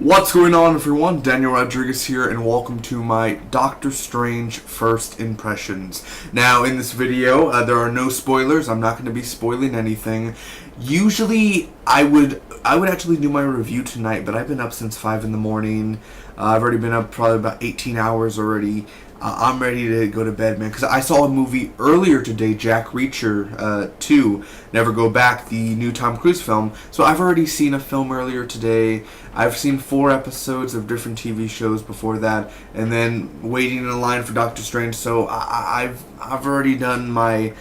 What's going on, everyone? Daniel Rodriguez here, and welcome to my Doctor Strange First Impressions. Now, in this video, there are no spoilers. I'm not going to be spoiling anything. Usually, I would actually do my review tonight, but I've been up since 5 in the morning. I've already been up probably about 18 hours already. I'm ready to go to bed, man, because I saw a movie earlier today, Jack Reacher 2, Never Go Back, the new Tom Cruise film. So I've already seen a film earlier today. I've seen 4 episodes of different TV shows before that, and then waiting in line for Doctor Strange. So I've already done my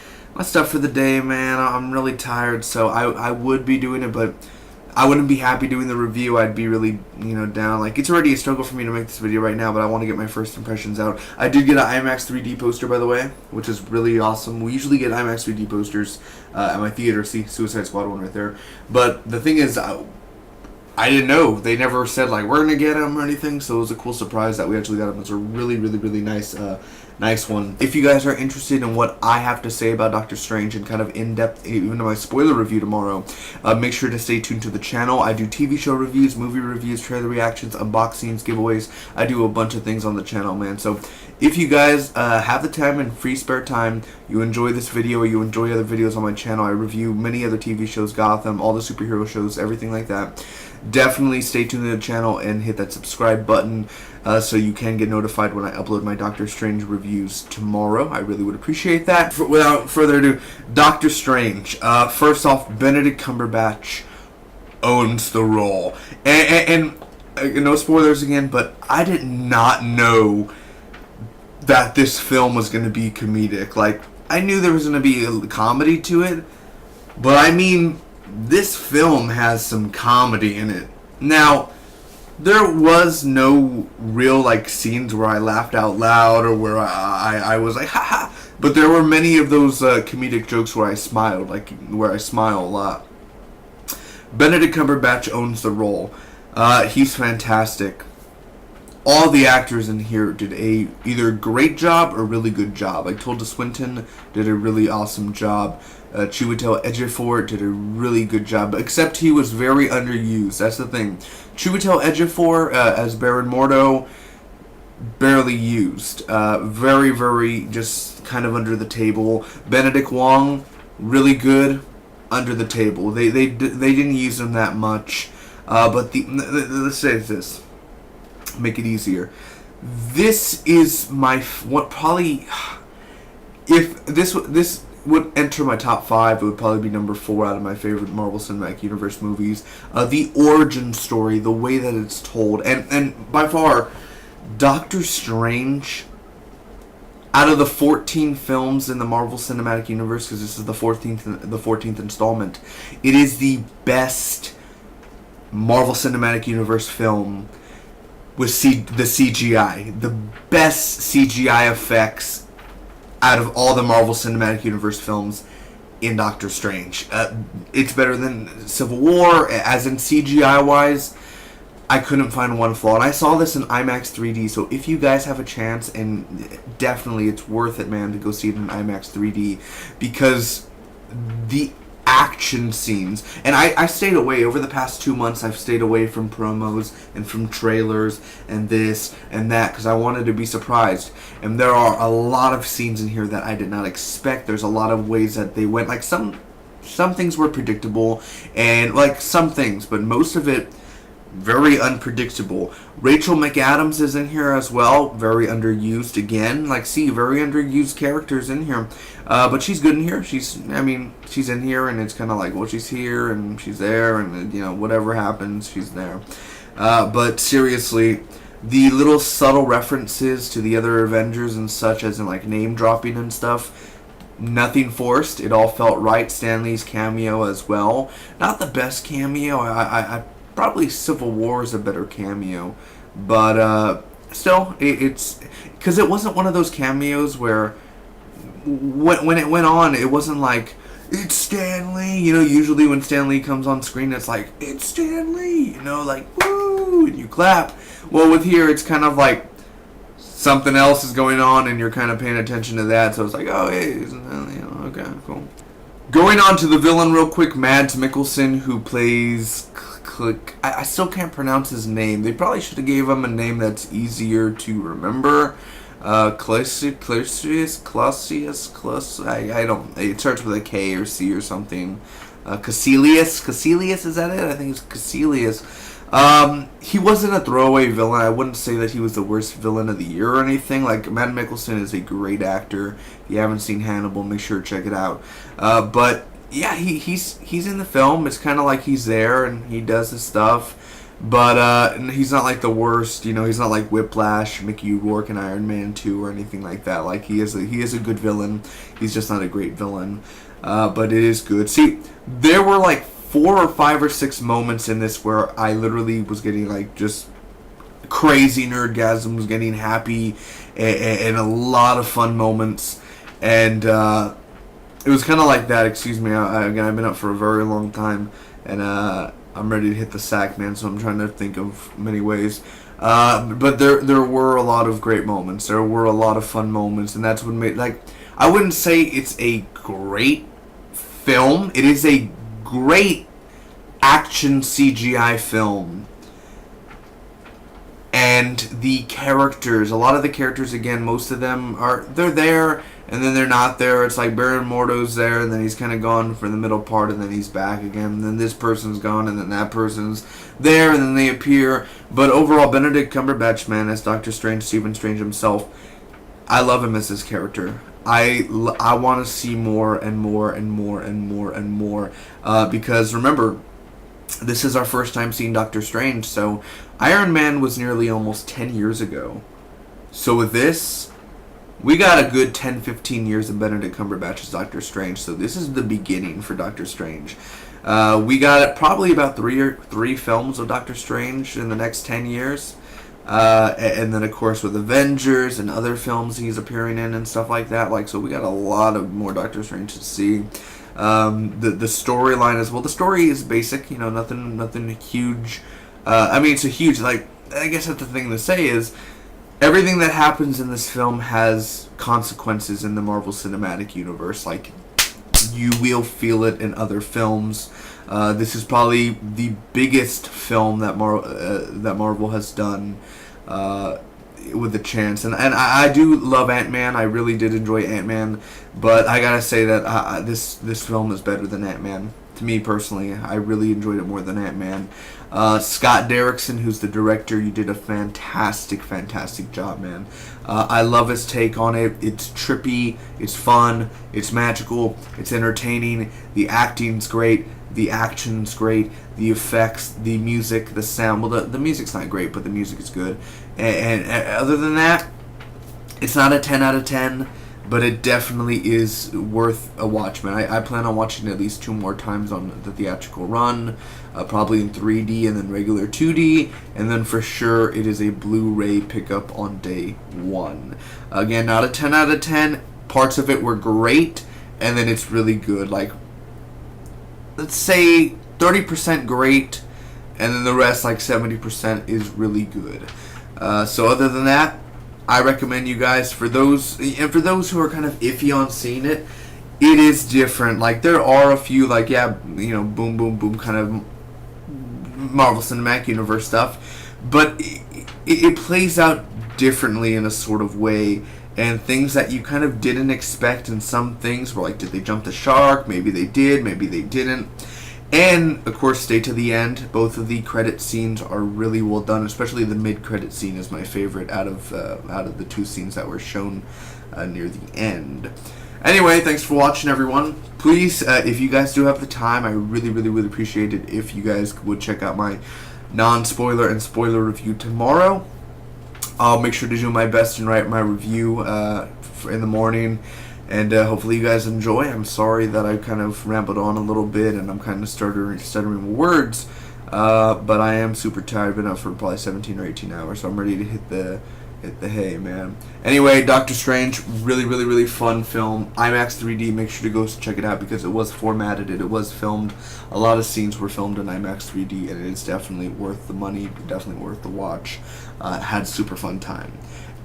stuff for the day, man. I'm really tired, so I would be doing it, but I wouldn't be happy doing the review. I'd be really, down. Like, it's already a struggle for me to make this video right now, but I want to get my first impressions out. I did get an IMAX 3D poster, by the way, which is really awesome. We usually get IMAX 3D posters at my theater. See, Suicide Squad one right there. But the thing is, I didn't know. They never said, like, we're going to get them or anything, so it was a cool surprise that we actually got them. It's a really, really, really nice one. If you guys are interested in what I have to say about Doctor Strange and kind of in-depth, even in my spoiler review tomorrow, make sure to stay tuned to the channel. I do TV show reviews, movie reviews, trailer reactions, unboxings, giveaways. I do a bunch of things on the channel, man. So if you guys have the time and free spare time, you enjoy this video or you enjoy other videos on my channel, I review many other TV shows, Gotham, all the superhero shows, everything like that. Definitely stay tuned to the channel and hit that subscribe button so you can get notified when I upload my Doctor Strange reviews tomorrow. I really would appreciate that. Without further ado, Doctor Strange. First off, Benedict Cumberbatch owns the role. And no spoilers again, but I did not know that this film was going to be comedic. Like, I knew there was going to be a comedy to it, but I mean, this film has some comedy in it. Now, there was no real, like, scenes where I laughed out loud or where I was like, ha ha. But there were many of those comedic jokes where I smiled, like, where I smile a lot. Benedict Cumberbatch owns the role. He's fantastic. All the actors in here did either great job or really good job. Like, Tilda Swinton did a really awesome job. Chiwetel Ejiofor did a really good job, except he was very underused. That's the thing. Chiwetel Ejiofor as Baron Mordo, barely used. Very, very just kind of under the table. Benedict Wong, really good, under the table. They didn't use him that much. But let's say this. Make it easier. This is my probably, if this would enter my top 5, it would probably be number 4 out of my favorite Marvel Cinematic Universe movies. The origin story, the way that it's told, and by far, Doctor Strange, out of the 14 films in the Marvel Cinematic Universe, because this is the 14th installment, it is the best Marvel Cinematic Universe film with the CGI. The best CGI effects out of all the Marvel Cinematic Universe films in Doctor Strange. It's better than Civil War, as in CGI-wise. I couldn't find one flaw. And I saw this in IMAX 3D, so if you guys have a chance, and definitely it's worth it, man, to go see it in IMAX 3D, because the action scenes, and I stayed away over the past 2 months. I've stayed away from promos and from trailers and this and that because I wanted to be surprised, and there are a lot of scenes in here that I did not expect. There's a lot of ways that they went, like some things were predictable, and like some things, but most of it very unpredictable. Rachel McAdams is in here as well, very underused again. Like, see, very underused characters in here, but she's good in here. She's in here, and it's kind of like, well, she's here and she's there, and whatever happens, she's there. But seriously, the little subtle references to the other Avengers and such, as in like name dropping and stuff, nothing forced. It all felt right. Stan Lee's cameo as well, not the best cameo. I probably Civil War is a better cameo, but still, it's because it wasn't one of those cameos where when it went on, it wasn't like, it's Stan Lee. Usually when Stan Lee comes on screen, it's like, it's Stan Lee. Like, woo, and you clap. Well, with here, it's kind of like something else is going on, and you're kind of paying attention to that. So it's like, oh, hey, okay, cool. Going on to the villain real quick, Mads Mikkelsen, who plays I still can't pronounce his name. They probably should have gave him a name that's easier to remember. Clausius, I don't, it starts with a K or C or something. Caecilius, is that it? I think it's Caecilius. He wasn't a throwaway villain. I wouldn't say that he was the worst villain of the year or anything. Like, Matt Mikkelsen is a great actor. If you haven't seen Hannibal, make sure to check it out. But yeah, he's in the film. It's kind of like he's there and he does his stuff. But he's not like the worst, you know. He's not like Whiplash, Mickey Rourke in Iron Man 2 or anything like that. Like, he is a good villain. He's just not a great villain. But it is good. See, there were like 4 or 5 or 6 moments in this where I literally was getting like just crazy nerdgasms, getting happy, and a lot of fun moments. And it was kind of like that. Excuse me. Again, I've been up for a very long time, and I'm ready to hit the sack, man. So I'm trying to think of many ways. But there were a lot of great moments. There were a lot of fun moments, and that's what made, like, I wouldn't say it's a great film. It is a great action CGI film. And the characters, a lot of the characters, again, most of them they're there and then they're not there. It's like Baron Mordo's there and then he's kind of gone for the middle part and then he's back again. And then this person's gone and then that person's there and then they appear. But overall, Benedict Cumberbatch, man, as Doctor Strange, Stephen Strange himself, I love him as his character. I want to see more and more and more and more and more. Because remember, this is our first time seeing Doctor Strange, so Iron Man was nearly almost 10 years ago. So with this, we got a good 10-15 years of Benedict Cumberbatch as Doctor Strange, so this is the beginning for Doctor Strange. We got probably about three films of Doctor Strange in the next 10 years. And then, of course, with Avengers and other films he's appearing in and stuff like that. Like, so we got a lot of more Doctor Strange to see. The storyline as well. The story is basic, you know, nothing huge. I mean, it's a huge, like, I guess that's the thing to say is everything that happens in this film has consequences in the Marvel Cinematic Universe. Like, you will feel it in other films. This is probably the biggest film that Marvel has done with a chance. And I do love Ant-Man. I really did enjoy Ant-Man. But I gotta say that this film is better than Ant-Man. To me personally, I really enjoyed it more than Ant-Man. Scott Derrickson, who's the director, you did a fantastic job, man. I love his take on it. It's trippy, it's fun, it's magical, it's entertaining. The acting's great, the action's great, the effects, the music, the sound. Well, the music's not great, but the music is good. And other than that, it's not a 10 out of 10. But it definitely is worth a watch, man. I plan on watching it at least 2 more times on the theatrical run, probably in 3D and then regular 2D, and then for sure it is a Blu-ray pickup on day 1. Again, not a 10 out of 10. Parts of it were great, and then it's really good. Like, let's say 30% great, and then the rest, like 70%, is really good. So other than that, I recommend you guys, for those who are kind of iffy on seeing it, it is different. Like, there are a few, like, yeah, you know, boom, boom, boom, kind of Marvel Cinematic Universe stuff, but it plays out differently in a sort of way, and things that you kind of didn't expect, and some things were like, did they jump the shark? Maybe they did, maybe they didn't. And, of course, stay to the end. Both of the credit scenes are really well done, especially the mid-credit scene is my favorite out of the 2 scenes that were shown near the end. Anyway, thanks for watching, everyone. Please, if you guys do have the time, I really, really, really appreciate it if you guys would check out my non-spoiler and spoiler review tomorrow. I'll make sure to do my best and write my review in the morning. And hopefully you guys enjoy. I'm sorry that I kind of rambled on a little bit and I'm kind of stuttering words. But I am super tired. I've been up for probably 17 or 18 hours, so I'm ready to hit the hay, man. Anyway, Doctor Strange, really, really, really fun film. IMAX 3D, make sure to go check it out because it was formatted. It was filmed. A lot of scenes were filmed in IMAX 3D, and it is definitely worth the money, definitely worth the watch. Had super fun time.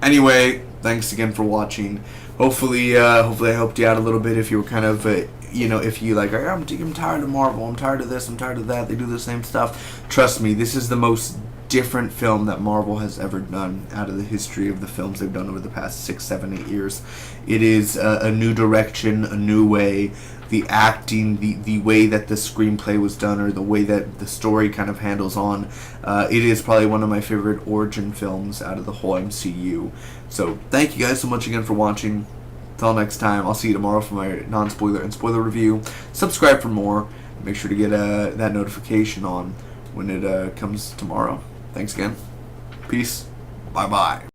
Anyway, thanks again for watching. Hopefully I helped you out a little bit if you were kind of, if you like, I'm tired of Marvel, I'm tired of this, I'm tired of that, they do the same stuff. Trust me, this is the most different film that Marvel has ever done out of the history of the films they've done over the past 6, 7, 8 years. It is a new direction, a new way. The acting, the way that the screenplay was done, or the way that the story kind of handles on, it is probably one of my favorite origin films out of the whole MCU. So thank you guys so much again for watching. Until next time, I'll see you tomorrow for my non-spoiler and spoiler review. Subscribe for more. Make sure to get that notification on when it comes tomorrow. Thanks again. Peace. Bye-bye.